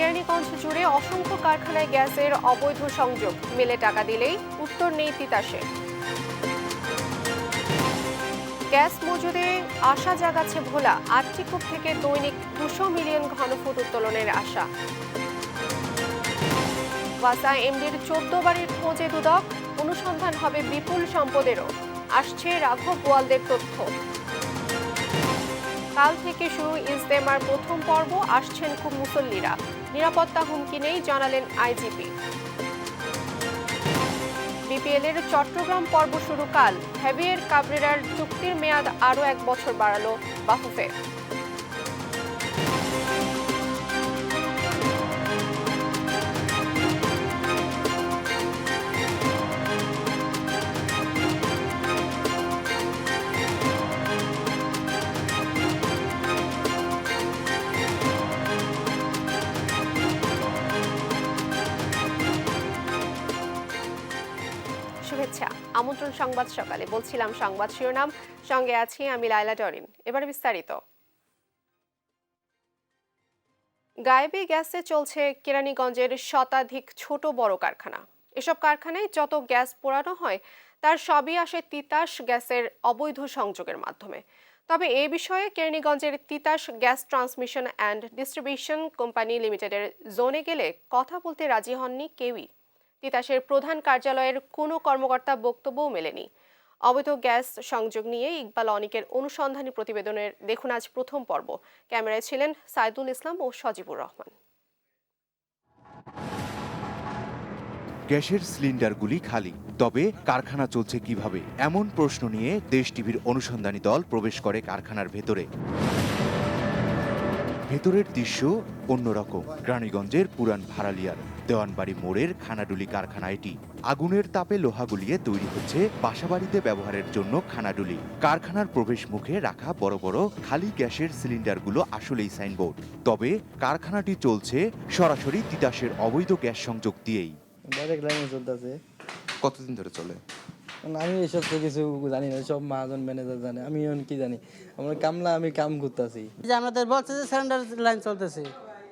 কেরানীগঞ্জ জুড়ে অসংখ্য কারখানায় গ্যাসের অবৈধ সংযোগ, মেলে টাকা দিলেই উত্তর নেই তিতাসে। গ্যাস মজুদে আশা জাগাচ্ছে ভোলা, 8টি কূপ থেকে দৈনিক 200 মিলিয়ন ঘনফুট উত্তোলনের আশা। ওয়াসা এমডির 14 বাড়ির খোঁজে দুদক, অনুসন্ধান হবে বিপুল সম্পদেরও, আসছে রাঘব বোয়ালদের তথ্য। কাল থেকে শুরু ইজতেমার প্রথম পর্ব, আসছেন খুব মুসল্লিরা, নিরাপত্তা হুমকি নেই জানালেন আইজিপি। বিপিএল এর চট্টগ্রাম পর্ব শুরু কাল, হেভিয়ের কাবরেরার চুক্তির মেয়াদ আরও 1 বছর বাড়ালো বাফুফে। শুভেচ্ছা, আমন্ত্রণ সংবাদ সকালে। বলছিলাম সংবাদ শিরোনাম, সঙ্গে আছি আমি লাইলা ডরিন। এবারে বিস্তারিত। গায়েবী গ্যাসে চলছে কেরানীগঞ্জের শতাধিক ছোট বড় কারখানা। এসব কারখানায় যত গ্যাস পোড়ানো হয় তার সবই আসে তিতাস গ্যাসের অবৈধ সংযোগের মাধ্যমে। তবে এ বিষয়ে কেরানীগঞ্জের Titas gas transmission and distribution company লিমিটেডের জোনে গেলে কথা বলতে রাজি হননি কেউই। তিতাসের প্রধান কার্যালয়ের কোনো কর্মকর্তা বক্তব্যও মেলেনি। অবৈধ গ্যাস সংযোগ নিয়ে ইকবাল অনিকের অনুসন্ধানী প্রতিবেদনের দেখুন আজ প্রথম পর্ব। ক্যামেরায় ছিলেন সাইদুল ইসলাম ও সজিবুর রহমান। গ্যাসের সিলিন্ডারগুলি খালি, তবে কারখানা চলছে কিভাবে, এমন প্রশ্ন নিয়ে দেশ টিভির অনুসন্ধানী দল প্রবেশ করে কারখানার ভেতরের দৃশ্য অন্যরকম। রানীগঞ্জের পুরান ভাড়ালিয়ার দেওয়ানবাড়ি মোড়ের খানাডুলি কারখানা এটি। আগুনের তাপে লোহা গুলিয়ে তৈরি হচ্ছে বাসাবাড়িতে ব্যবহারের জন্য খানাডুলি। কারখানার প্রবেশ মুখে রাখা বড় বড় খালি গ্যাসের সিলিন্ডারগুলো আসলেই সাইনবোর্ড, তবে কারখানাটি চলছে সরাসরি তিতাসের অবৈধ গ্যাস সংযোগ দিয়েই। কতদিন ধরে চলে? আমি এসব তো কিছু জানি না, সব মহাজন ম্যানেজার জানে, আমি কি জানি। আমার কামলা, আমি কাম করতেছি। যে আমাদের বলছে যে সিলিন্ডার লাইন চলতেছে,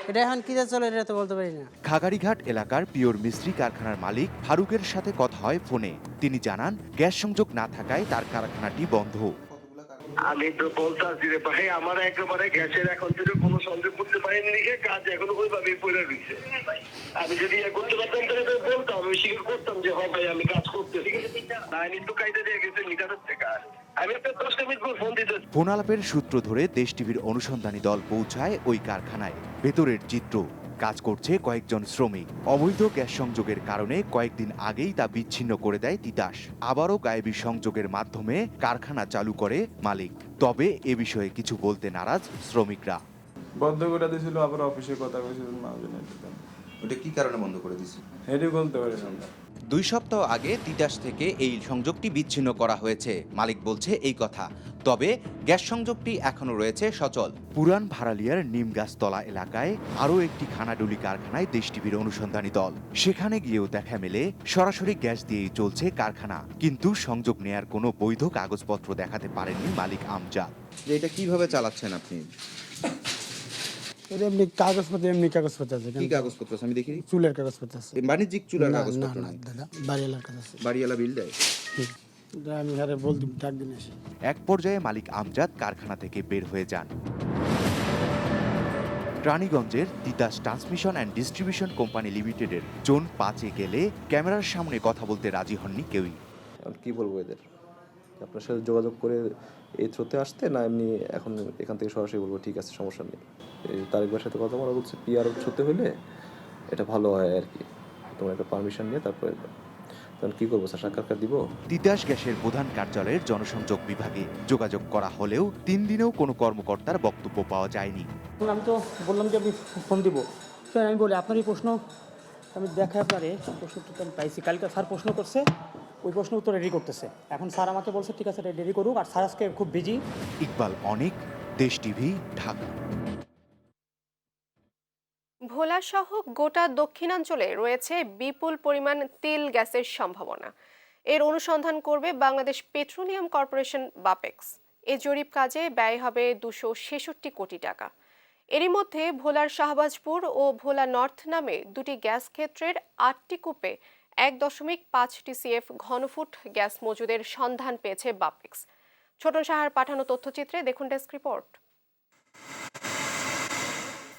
এটা এখন কি যে চলে এটা তো বলতে পারি না। খাগাড়িঘাট এলাকার পিওর মিস্ত্রি কারখানার মালিক ফারুকের সাথে কথা হয় ফোনে। তিনি জানান গ্যাস সংযোগ না থাকায় তার কারখানাটি বন্ধ। আমি তো বলতাছি রে ভাই, আমার একেবারে গ্যাসের এখন থেকে কোনো সংযোগ করতে পারিনি, লিখে কাজ এখনো ওইভাবে পড়ে রয়েছে। আমি যদি করতে পারতাম তাহলে বলতাম, আমি স্বীকার করতাম যে হ্যাঁ ভাই আমি কাজ করতেছি। আইনি তো কায়দা দিয়ে গেছে মিটারের থেকে। আমি একটা 10 মিনিট পর ফোন দিতে। ফোন আলাপের সূত্র ধরে দেশ টিভির অনুসন্ধানী দল পৌঁছায় ওই কারখানায়। ভেতরের চিত্র, কাজ করছে কয়েকজন শ্রমিক। অবৈধ গ্যাস সংযোগের কারণে কয়েকদিন আগেই তা বিচ্ছিন্ন করে দেয় তিতাস। আবারও গায়েবী সংযোগের মাধ্যমে কারখানা চালু করে মালিক। তবে এ বিষয়ে কিছু বলতে নারাজ শ্রমিকরা। বন্ধ করে দিয়েছিল, আবার অফিসে কথা কইছিল না জানি ওটা কি কারণে বন্ধ করে দিছে? হেডি বলতে পারি না। 2 সপ্তাহ আগে তিতাস থেকে এই সংযোগটি বিচ্ছিন্ন করা হয়েছে, মালিক বলছে এই কথা। তবে গ্যাস সংযোগটি এখনো রয়েছে সচল। পুরান ভাড়ালিয়ার নিমগাছতলা এলাকায় আরও একটি খানাডুলি কারখানায় দেশ টিভির অনুসন্ধানী দল। সেখানে গিয়েও দেখা মেলে সরাসরি গ্যাস দিয়েই চলছে কারখানা, কিন্তু সংযোগ নেয়ার কোনো বৈধ কাগজপত্র দেখাতে পারেননি মালিক আমজাদ। এটা কিভাবে চালাচ্ছেন আপনি? এমনি কাগজপত্র আছে। কি কাগজপত্র আছে আমি দেখি? চুলের কাগজপত্র আছে। বাণিজ্যিক চুলার কাগজপত্র না নাই? দাদা, বাড়িওয়ালার কাছে আছে। বাড়িওয়ালা বিল দেয়? আমি হারে বলতে ডাক দিন এসে। এক পর্যায়ে মালিক আমজাদ কারখানা থেকে বের হয়ে যান। রানীগঞ্জের Titas transmission and distribution company লিমিটেডের জোন 5-এ গেলে ক্যামেরার সামনে কথা বলতে রাজি হননি কেউই। কি বলবো এদের, আপনার সাথে যোগাযোগ করে এই থ্রোতে আসতে, না এমনি এখন এখান থেকে সরাসরি বলবো ঠিক আছে সমস্যা নেই। এই তারেকবার সাথে কথা বলা বলছে পিআর হতে হলে এটা ভালো হয় আর কি, তোমার একটা পারমিশন নিয়ে তারপরে। তখন কি করবো স্যার, সাক্ষাৎকার দিব? তিতাস গ্যাসের প্রধান কার্যালয়ের জনসংযোগ বিভাগে যোগাযোগ করা হলেও 3 দিনেও কোনো কর্মকর্তার বক্তব্য পাওয়া যায়নি। আমি তো বললাম যে আমি ফোন দিব, আমি বলি আপনার এই প্রশ্ন আমি দেখাই আপনারে প্রশ্নটা আমি পাইছি। কালকে স্যার প্রশ্ন করছে, ওই প্রশ্ন উত্তর রেডি করতেছে। এখন স্যার আমাকে বলছে ঠিক আছে রেডি করুক, আর স্যার আজকে খুব বিজি। ইকবাল অনিক, দেশ টিভি, ঢাকা। ভোলা সহ গোটা দক্ষিণাঞ্চলে রয়েছে বিপুল পরিমাণ তেল গ্যাসের সম্ভাবনা। এর অনুসন্ধান করবে বাংলাদেশ পেট্রোলিয়াম কর্পোরেশন বাপেক্স। এই জরিপ কাজে ব্যয় হবে 266 কোটি টাকা। এরই মধ্যে ভোলার শাহবাজপুর ও ভোলা নর্থ নামে দুটি গ্যাস ক্ষেত্রের ৮টি কূপে ১.৫ টিসিএফ ঘনফুট গ্যাস মজুদের সন্ধান পেয়েছে বাপেক্স। ছোটন সাহার পাঠানো তথ্যচিত্রে দেখুন ডেস্ক রিপোর্ট।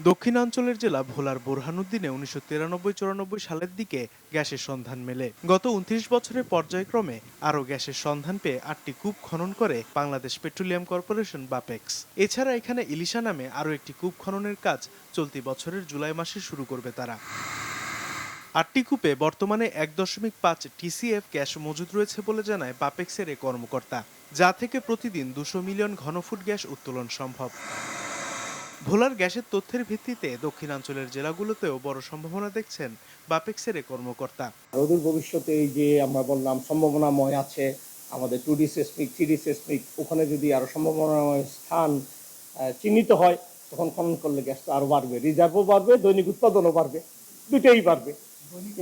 দক্ষিণাঞ্চলের জেলা ভোলার বোরহানুদ্দিনে 1993-94 সালের দিকে গ্যাসের সন্ধান মেলে। গত 29 বছরে পর্যায়ক্রমে আরও গ্যাসের সন্ধান পেয়ে 8টি কূপ খনন করে বাংলাদেশ পেট্রোলিয়াম কর্পোরেশন বাপেক্স। এছাড়া এখানে ইলিশা নামে আরও একটি কূপ খননের কাজ চলতি বছরের জুলাই মাসে শুরু করবে তারা। 8টি কূপে বর্তমানে 1.5 টিসিএফ গ্যাস মজুদ রয়েছে বলে জানায় বাপেক্সের এ কর্মকর্তা, যা থেকে প্রতিদিন 200 মিলিয়ন ঘনফুট গ্যাস উত্তোলন সম্ভব। ভোলার গ্যাসের তথ্যের ভিত্তিতে দক্ষিণাঞ্চলের জেলাগুলোতেও বড় সম্ভাবনা দেখছেন বাপেক্সের এই কর্মকর্তা। অদূর ভবিষ্যতে এই যে আমরা বললাম সম্ভাবনাময় আছে আমাদের 2D সেসমিক 3D সেসমিক, ওখানে যদি আরো সম্ভাবনাময় স্থান চিহ্নিত হয় তখন খনন করলে গ্যাস তো আরো বাড়বে, রিজার্ভও বাড়বে, দৈনিক উৎপাদনও বাড়বে, দুটোই বাড়বে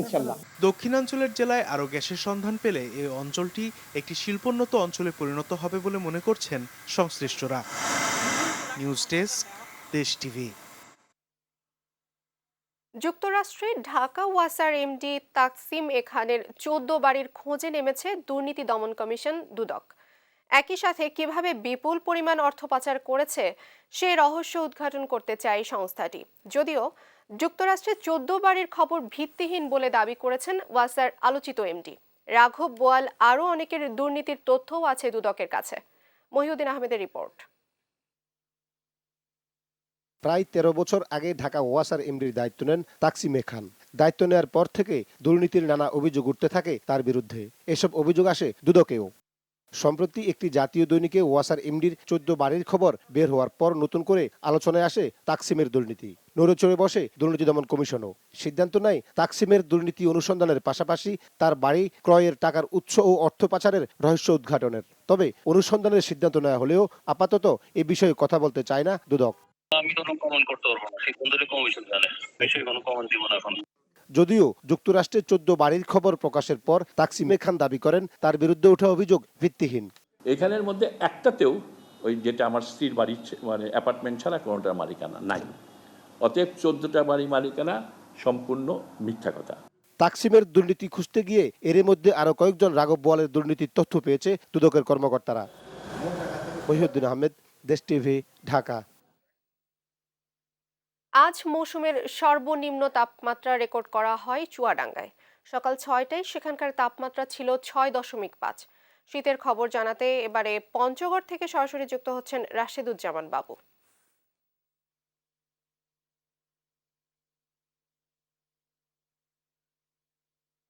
ইনশাল্লাহ। দক্ষিণাঞ্চলের জেলায় আরও গ্যাসের সন্ধান পেলে এই অঞ্চলটি একটি শিল্পোন্নত অঞ্চলে পরিণত হবে বলে মনে করছেন সংশ্লিষ্টরা। নিউজ ডেস্ক, দেশ টিভি। যুক্তরাষ্ট্রে ঢাকা ওয়াসার এমডি তাকসিম এ খানের 14 বাড়ির খোঁজে নেমেছে দুর্নীতি দমন কমিশন দুদক। একই সাথে কিভাবে বিপুল পরিমাণ অর্থ পাচার করেছে সেই রহস্য উদ্ঘাটন করতে চায় সংস্থাটি। যদিও যুক্তরাষ্ট্রে 14 বাড়ির খবর ভিত্তিহীন বলে দাবি করেছেন ওয়াসার আলোচিত এমডি রাঘব বোয়াল। আরও অনেকের দুর্নীতির তথ্যও আছে দুদকের কাছে। মহিউদ্দিন আহমেদের রিপোর্ট। প্রায় 13 বছর আগে ঢাকা ওয়াসার এমডির দায়িত্ব নেন তাকসিম এ খান। দায়িত্ব নেওয়ার পর থেকে দুর্নীতির নানা অভিযোগ উঠতে থাকে তার বিরুদ্ধে। এসব অভিযোগ আসে দুদকেও। সম্প্রতি একটি জাতীয় দৈনিকে ওয়াসার এমডির 14 বাড়ির খবর বের হওয়ার পর নতুন করে আলোচনায় আসে তাকসিমের দুর্নীতি। নড়েচড়ে বসে দুর্নীতি দমন কমিশনও। সিদ্ধান্ত নেয় তাকসিমের দুর্নীতি অনুসন্ধানের পাশাপাশি তার বাড়ি ক্রয়ের টাকার উৎস ও অর্থ পাচারের রহস্য উদ্ঘাটনের। তবে অনুসন্ধানের সিদ্ধান্ত নেওয়া হলেও আপাতত এ বিষয়ে কথা বলতে চায় না দুদক। আমি কোনো কমেন্ট করতে পারবো না, সিদ্ধান্তটা কমিশন জানে, বিষয়ে কোনো কমেন্ট দিব না এখন। যদিও যুক্তরাষ্ট্রে 14 বাড়ির খবর প্রকাশের পর তাকসিম এ খান দাবি করেন তার বিরুদ্ধে ওঠা অভিযোগ ভিত্তিহীন। এখানের মধ্যে একটাতেও ওই যেটা আমার স্ত্রীর বাড়ির মানে অ্যাপার্টমেন্ট ছাড়া কোনোটার মালিকানা নাই। অতএব 14টা বাড়ি মালিকানা সম্পূর্ণ মিথ্যা কথা। তাকসিমের দুর্নীতি খুঁজতে গিয়ে এর মধ্যে আরো কয়েকজন রাঘব বোয়ালের দুর্নীতির তথ্য পেয়েছে দুদকের কর্মকর্তারা। মহিউদ্দিন আহমেদ, দেশ টিভি, ঢাকা। আজ মৌসুমের সর্বনিম্ন তাপমাত্রা রেকর্ড করা হয় চুয়াডাঙ্গায়। সকাল 6টায় সেখানকার তাপমাত্রা ছিল 6.5। শীতের খবর জানাতে এবারে পঞ্চগড় থেকে সরাসরি যুক্ত হচ্ছেন রাশেদুজ্জামান বাবু।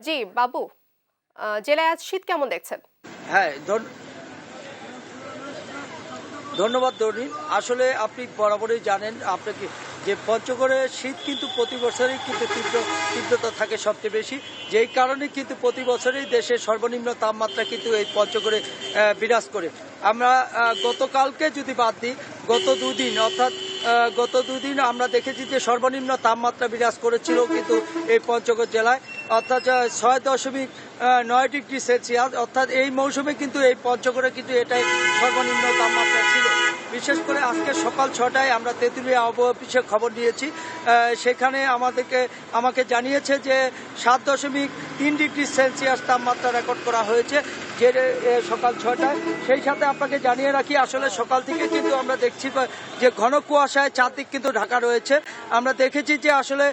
জি বাবু, জেলায় আজ শীত কেমন দেখছেন? হ্যাঁ, ধন্যবাদ দর্শী। আসলে আপনি বরাবরই জানেন আপনাকে যে পঞ্চগড়ে শীত কিন্তু প্রতি বছরই কিন্তু তীব্রতা থাকে সবচেয়ে বেশি, যেই কারণে কিন্তু প্রতি বছরই দেশের সর্বনিম্ন তাপমাত্রা কিন্তু এই পঞ্চগড়ে বিরাজ করে। আমরা গতকালকে যদি বাদ দিই, গত দুদিন আমরা দেখেছি যে সর্বনিম্ন তাপমাত্রা বিরাজ করেছিল কিন্তু এই পঞ্চগড় জেলায়, অর্থাৎ 6.9 ডিগ্রি সেলসিয়াস। অর্থাৎ এই মৌসুমে কিন্তু এই পঞ্চগড়ে কিন্তু এটাই সর্বনিম্ন তাপমাত্রা ছিল। বিশেষ করে আজকে সকাল 6টায় আমরা তেঁতুলিয়া আবহাওয়া অফিসে খবর নিয়েছি, সেখানে আমাকে জানিয়েছে যে 7.3 ডিগ্রি সেলসিয়াস তাপমাত্রা রেকর্ড করা হয়েছে যে সকাল 6টায়। সেই সাথে আপনাকে জানিয়ে রাখি, আসলে সকাল থেকে কিন্তু আমরা দেখছি যে ঘন কুয়াশায় চারদিক কিন্তু ঢাকা রয়েছে। আমরা দেখেছি যে আসলে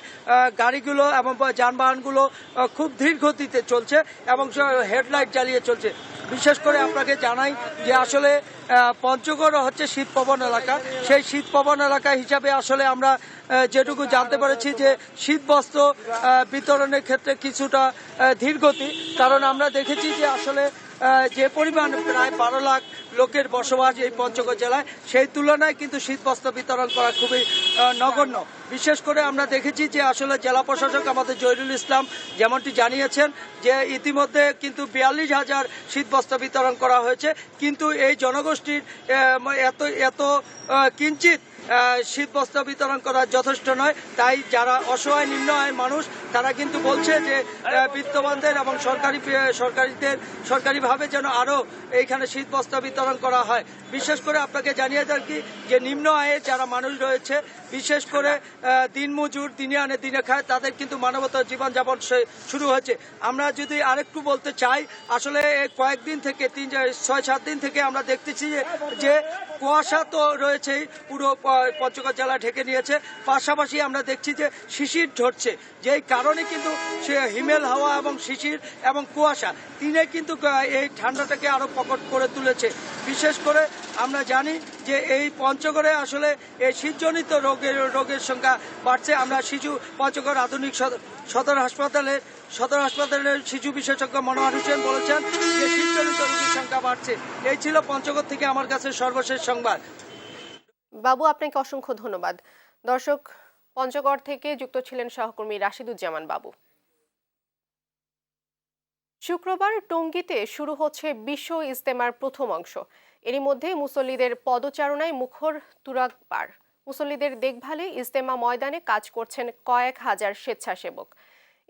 গাড়িগুলো এবং যানবাহনগুলো খুব ধীর গতিতে চলছে এবং হেডলাইট জ্বালিয়ে চলছে। বিশেষ করে আপনাকে জানাই যে আসলে পঞ্চগড় হচ্ছে শীতপ্রবণ এলাকা। সেই শীতপ্রবণ এলাকা হিসাবে আসলে আমরা যেটুকু জানতে পেরেছি যে শীতবস্ত্র বিতরণের ক্ষেত্রে কিছুটা ধীরগতি, কারণ আমরা দেখেছি যে আসলে যে পরিমাণ প্রায় 12 লাখ লোকের বসবাস এই পঞ্চগড় জেলায়, সেই তুলনায় কিন্তু শীতবস্ত্র বিতরণ করা খুবই নগণ্য। বিশেষ করে আমরা দেখেছি যে আসলে জেলা প্রশাসক আমাদের জহিরুল ইসলাম যেমনটি জানিয়েছেন যে ইতিমধ্যে কিন্তু 42,000 শীতবস্ত্র বিতরণ করা হয়েছে, কিন্তু এই জনগোষ্ঠীর এত কিঞ্চিত শীত বস্ত্র বিতরণ করা যথেষ্ট নয়। তাই যারা অসহায় নিম্ন আয়ের মানুষ তারা কিন্তু বলছে যে বিত্তবানদের এবং সরকারিভাবে যেন আরো এইখানে শীত বস্ত্র বিতরণ করা হয়। বিশেষ করে আপনাকে জানিয়ে থাকি যে নিম্ন আয়ের যারা মানুষ রয়েছে, বিশেষ করে দিনমজুর, দিনে আনে দিনে খায়, তাদের কিন্তু মানবতার জীবনযাপন শুরু হয়েছে। আমরা যদি আরেকটু বলতে চাই, আসলে কয়েকদিন থেকে 6-7 দিন থেকে আমরা দেখতেছি যে কুয়াশা তো রয়েছেই, পুরো পঞ্চগড় জেলা ঢেকে নিয়েছে। পাশাপাশি আমরা দেখছি যে শিশির ঝরছে, যেই কারণে কিন্তু সে হিমেল হাওয়া এবং শিশির এবং কুয়াশা তিনে কিন্তু এই ঠান্ডাটাকে আরো প্রকট করে তুলেছে। বিশেষ করে আমরা জানি যে এই পঞ্চগড়ে আসলে এই শীতজনিত রোগের সংখ্যা বাড়ছে। আমরা পঞ্চগড় আধুনিক সদর হাসপাতালের শিশু বিশেষজ্ঞ মনোয়ার হোসেন বলেছেন যে শীতজনিত রোগীর সংখ্যা বাড়ছে। এই ছিল পঞ্চগড় থেকে আমার কাছে সর্বশেষ সংবাদ। বাবু, আপনাকে অসংখ্য ধন্যবাদ। দর্শক, পঞ্চগড় থেকে যুক্ত ছিলেন সহকর্মী রাশিদুজ্জামান বাবু। শুক্রবার টঙ্গীতে শুরু হচ্ছে বিশ্ব ইজতেমার প্রথম অংশ। এরই মধ্যে মুসল্লিদের পদচারণায় মুখর তুরাগ পাড়। মুসল্লিদের দেখভালে ইজতেমা ময়দানে কাজ করছেন কয়েক হাজার স্বেচ্ছাসেবক।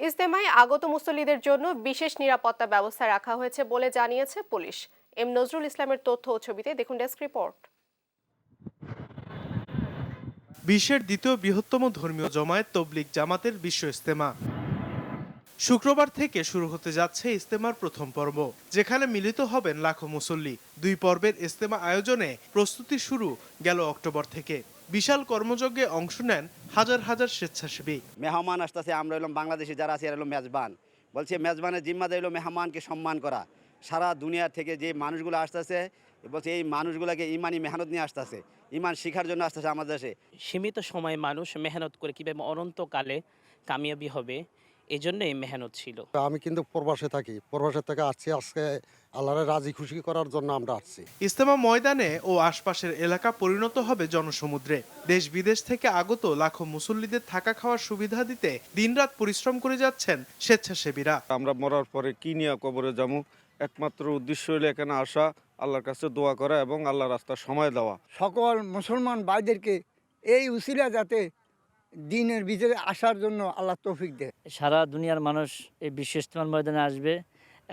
ইজতেমায় আগত মুসল্লিদের জন্য বিশেষ নিরাপত্তা ব্যবস্থা রাখা হয়েছে বলে জানিয়েছে পুলিশ। এম নজরুল ইসলামের তথ্য ও ছবিতে দেখুন ডেস্ক রিপোর্ট। বিশ্বের দ্বিতীয় বৃহত্তম ধর্মীয় জমায়েত তবলিগ জামাতের বিশ্ব ইজতেমা শুক্রবার থেকে শুরু হতে যাচ্ছে ইজতেমার প্রথম পর্ব, যেখানে মিলিত হবেন লাখো মুসল্লি। 2 পর্বের ইজতেমা আয়োজনে প্রস্তুতি শুরু গেল অক্টোবর থেকে। বিশাল কর্মযজ্ঞে অংশ নেন হাজার হাজার স্বেচ্ছাসেবী। মেহমান আসতেছে, আমরা এলাম বাংলাদেশি যারা আছি এলাম মেজবান, বলছে মেজবানের জিম্মাদারি হলো মেহমানকে সম্মান করা। সারা দুনিয়া থেকে যে মানুষগুলো আসতেছে, বলছে এই মানুষগুলোকে ইমানি মেহনত নিয়ে আসতেছে, ইমান শিখার জন্য আসতেছে আমাদের দেশে। সীমিত সময়ে মানুষ মেহনত করে কিভাবে অনন্তকালে কামিয়াবি হবে, এই জন্যই মেহনত ছিল। আমি কিন্তু প্রবাসে থাকি, প্রবাসে থেকে আসছি আজকে আল্লাহরে রাজি খুশি করার জন্য আমরা আসছি। ইজতেমা ময়দানে ও আশপাশের এলাকা পরিণত হবে জনসমুদ্রে। দেশ বিদেশ থেকে আগত লাখো মুসল্লিদের থাকা খাওয়ার সুবিধা দিতে দিনরাত পরিশ্রম করে যাচ্ছেন স্বেচ্ছাসেবীরা। আমরা মরার পরে কি নিয়ে কবরে যাবো, একমাত্র উদ্দেশ্য হলো এখানে আসা, আল্লাহর কাছে দোয়া করা এবং আল্লাহর রাস্তায় সময় দেওয়া। সকল মুসলমান ভাইদেরকে এই উসিলা যাতে দিনের ভিতরে আসার জন্য আল্লাহ তৌফিক দেয়। সারা দুনিয়ার মানুষ এই বিশ্ব ইজতেমার ময়দানে আসবে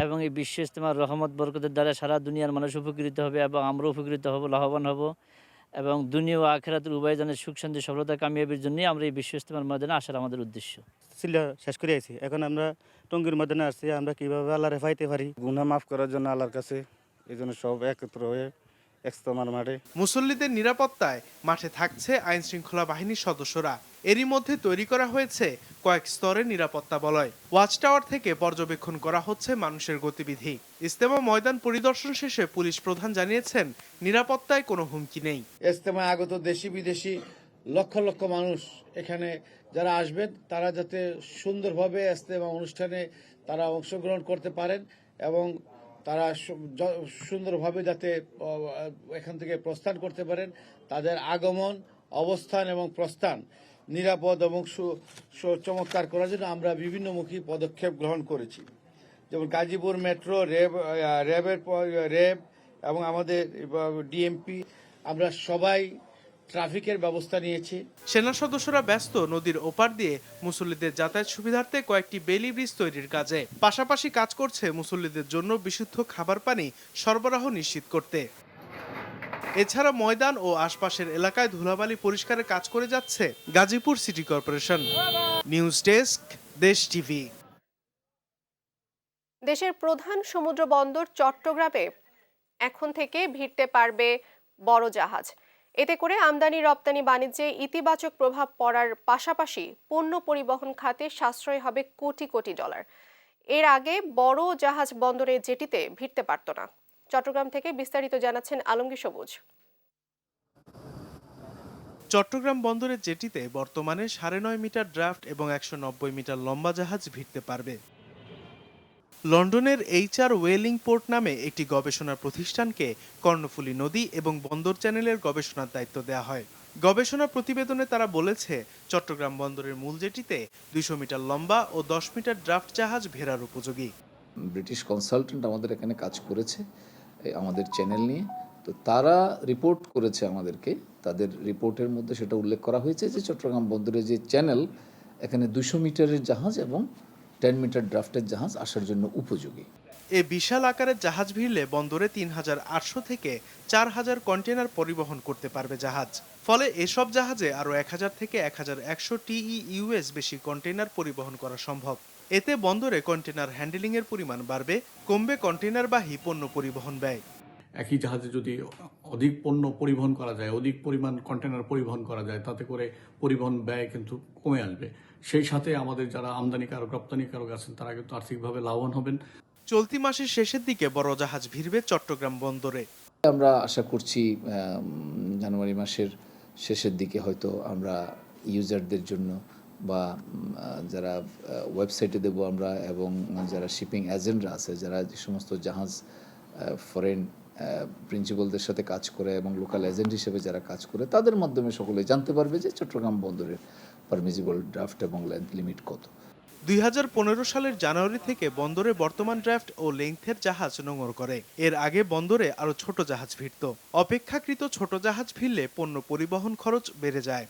এবং এই বিশ্ব ইজতেমার রহমত বরকতের দ্বারা সারা দুনিয়ার মানুষ উপকৃত হবে এবং আমরা উপকৃত হব, লাভবান হব এবং দুনিয়া ও আখিরাতের উভয় জনের সুখ শান্তি সফলতা কামিয়াবির জন্যই আমরা এই বিশ্ব ইজতেমার ময়দানে আসার আমাদের উদ্দেশ্য। সিলা শেষ করে আছি, এখন আমরা টঙ্গীর ময়দানে আসছি, আমরা কিভাবে আল্লাহরে পাইতে পারি, গুনাহ মাফ করার জন্য আল্লাহর কাছে, এই জন্য সব একত্র হয়ে ইজতেমার মাঠে। মুসল্লিদের নিরাপত্তায় মাঠে থাকছে আইন শৃঙ্খলা বাহিনীর সদস্যরা। এরই মধ্যে তৈরি করা হয়েছে কয়েক স্তরের নিরাপত্তা বলয়। ওয়াচ টাওয়ার থেকে পর্যবেক্ষণ করা হচ্ছে মানুষের গতিবিধি। ইজতেমা ময়দান পরিদর্শন শেষে পুলিশ প্রধান জানিয়েছেন নিরাপত্তায় কোনো হুমকি নেই। ইজতেমায় আগত দেশি বিদেশি লক্ষ লক্ষ মানুষ এখানে যারা আসবেন, তারা যাতে সুন্দরভাবে ইজতেমা অনুষ্ঠানে তারা অংশগ্রহণ করতে পারেন এবং তারা সুন্দরভাবে যাতে এখান থেকে প্রস্থান করতে পারেন, তাদের আগমন, অবস্থান এবং প্রস্থান নিরাপদ এবং চমৎকার করার জন্য আমরা বিভিন্নমুখী পদক্ষেপ গ্রহণ করেছি। যেমন গাজীপুর মেট্রো, র্যাব এবং আমাদের ডিএমপি, আমরা সবাই ট্রাফিকের ব্যবস্থা নিয়েছি। সেনা সদস্যরা ব্যস্ত নদীর ওপার দিয়ে মুসল্লিদের যাতায়াত সুবিধার্থে কয়েকটি বেলি ব্রিজ তৈরির কাজে। পাশাপাশি কাজ করছে মুসল্লিদের জন্য বিশুদ্ধ খাবার পানি সরবরাহ নিশ্চিত করতে। এছাড়া ময়দান ও আশপাশের এলাকায় ধুলাবালি পরিষ্কারের কাজ করে যাচ্ছে Gazipur city corporation. News desk, দেশ টিভি। দেশের প্রধান সমুদ্র বন্দর চট্টগ্রামে এখন থেকে ভিড়তে পারবে বড় জাহাজ। এতে করে আমদানি রপ্তানি বাণিজ্যে ইতিবাচক প্রভাব পড়ার পাশাপাশি পণ্য পরিবহন খাতে সাশ্রয় হবে কোটি কোটি ডলার। এর আগে বড় জাহাজ বন্দরে জেটিতে ভিড়তে পারত না। চট্টগ্রাম থেকে বিস্তারিত জানাচ্ছেন আলমগীর সবুজ। চট্টগ্রাম বন্দরের জেটিতে বর্তমানে 9.5 মিটার ড্রাফট এবং 190 মিটার লম্বা জাহাজ ভিড়তে পারবে। লন্ডনের HR ওয়েলিং পোর্ট নামে একটি গবেষণা প্রতিষ্ঠানকে কর্ণফুলী নদী এবং বন্দর চ্যানেলের গবেষণার দায়িত্ব দেওয়া হয়। গবেষণা প্রতিবেদনে তারা বলেছে, চট্টগ্রাম বন্দরের মূল জেটিতে 200 মিটার লম্বা ও 10 মিটার ড্রাফট জাহাজ ভেড়ার উপযোগী। ব্রিটিশ কনসালটেন্ট আমাদের এখানে কাজ করেছে আমাদের চ্যানেল নিয়ে, তো তারা রিপোর্ট করেছে আমাদেরকে, তাদের রিপোর্টের মধ্যে সেটা উল্লেখ করা হয়েছে যে চট্টগ্রাম বন্দরে যে চ্যানেল এখানে 200 মিটারের জাহাজ এবং 10 মিটার ড্রাফটের জাহাজ আসার জন্য উপযোগী। এ বিশাল আকারের জাহাজ ভিড়লে বন্দরে ৩,৮০০ থেকে ৪,০০০ কন্টেনার পরিবহন করতে পারবে জাহাজ। ফলে এসব জাহাজে আরও ১,০০০ থেকে ১,১০০ TEUs বেশি কন্টেনার পরিবহন করা সম্ভব। এতে বন্দরে কন্টেনার হ্যান্ডেলিংয়ের পরিমাণ বাড়বে, কমবে কন্টেনারবাহী পণ্য পরিবহন ব্যয়। একই জাহাজে যদি অধিক পণ্য পরিবহন করা যায়, অধিক পরিমাণ কন্টেনার পরিবহন করা যায়, তাতে করে পরিবহন ব্যয় কিন্তু কমে আসবে। সেই সাথে আমাদের যারা আমদানিকারক রপ্তানিকারক আছেন তারা কিন্তু আর্থিকভাবে লাভবান হবেন। চলতি মাসের শেষের দিকে বড় জাহাজ ভিড়বে চট্টগ্রাম বন্দরে। আমরা আশা করছি জানুয়ারি মাসের শেষের দিকে হয়তো আমরা ইউজারদের জন্য বা যারা ওয়েবসাইটে দেব আমরা, এবং যারা শিপিং এজেন্টরা আছে, যারা যে সমস্ত জাহাজ ফরেন প্রিন্সিপালদের সাথে কাজ করে এবং লোকাল এজেন্ট হিসেবে যারা কাজ করে, তাদের মাধ্যমে সকলে জানতে পারবে যে চট্টগ্রাম বন্দরের পারমিসিবল ড্রাফট এবং লেন্থ লিমিট কত। ২০১৫ সালের জানুয়ারি থেকে বন্দরে বর্তমান ড্রাফট ও লেংথের জাহাজ নোঙর করে। এর আগে বন্দরে আরও ছোট জাহাজ ভিড়ত। অপেক্ষাকৃত ছোট জাহাজ ভিড়লে পণ্য পরিবহন খরচ বেড়ে যায়।